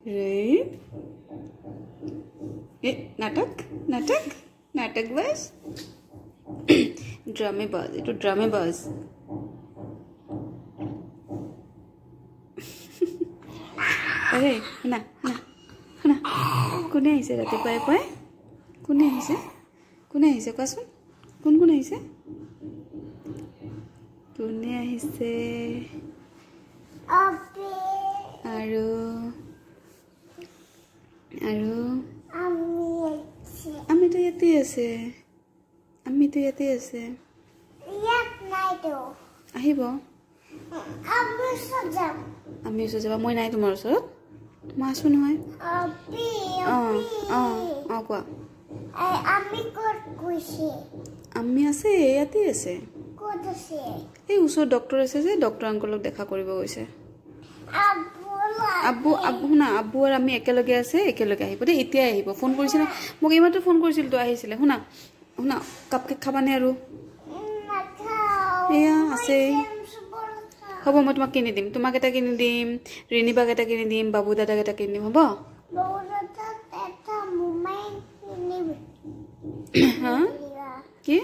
रे ए नाटक नाटक नाटक बस ड्रामेबाज ये तो ड्रामेबाज अरे ना ना ना कोने आइसे राति पाए पाए कोने आइसे कोसुन कोन आइसे कोने आइसे अबे आरो आरो আমি তো ইয়াতে আছে ইয়াত নাই তো আহিব আমি ওচৰত যাবা মই নাই তোমাৰ ওচৰত মই আছো নহয় কোৱা আমি ক'ত গৈছে আমি আছে ইয়াতে আছে ক'ত আছে এই ওচৰত ডক্টৰ আছে যে ডক্টৰ আংকলক দেখা কৰিব গৈছে আব্বু শুনা আব্বু আৰু আমি একেলগে আহিব দেই এতিয়া আহিব ফোন কৰিছিলে মোক এইমাত্ৰ ফোন কৰিছিল তো আহিছিলে শুনা কাপকেক খাবানে আৰু এয়া আছে হ'ব মই তোমাক কিনি দিম তোমাক এটা কিনি দিম ৰিনিবাক এটা কিনি দিম বাবু দাদাক এটা কিনি দিম হ'ব হা কি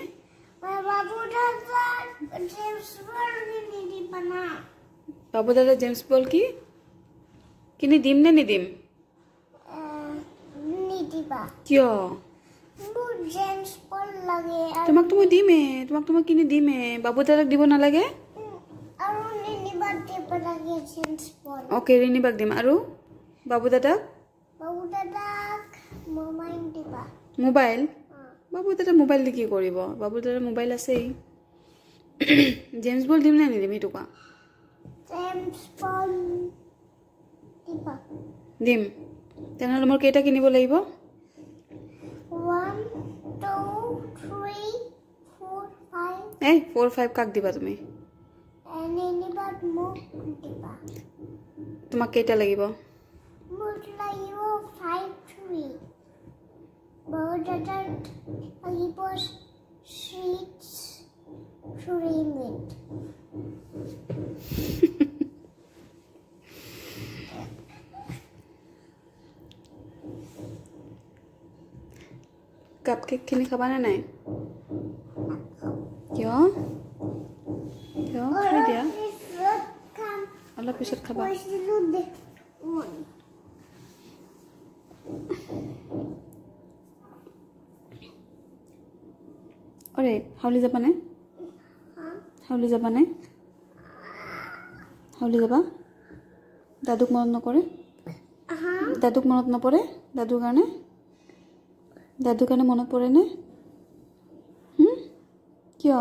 বাবু দাদা জেমস বল কি কিনি দিম নে নিদিম কিয় তোমাক তো মই দিমে তোমাক কিনি দিমে বাবু দাদাক দিব নালাগে ওকে ৰিনিবাক দিম আৰু বাবু দাদাক মোবাইল বাবু দাদা মোবাইল দি কি কৰিব বাবু দাদা মোবাইল আছেই জেমস বল দিম নে নিদিম সেইটো কোৱা দিম তেনেহ'লে মোৰ কেইটা কিনিব লাগিব 1 2 3 4 5 এই 4 5 কাক দিবা তুমি তোমাক কেইটা লাগিব মোক লাগিব 5 3 বড়দাদাৰ লাগিব 3 মিনিট কাপকেক খিনি খাবানে নাই কিয় খাই দিয়া অলপ পিছত খাবা অৰে হাউলি যাবানে হাউলি যাবা দাদুক মনত নপৰে দাদুৰ কাৰণে মনত পৰে নে কিয়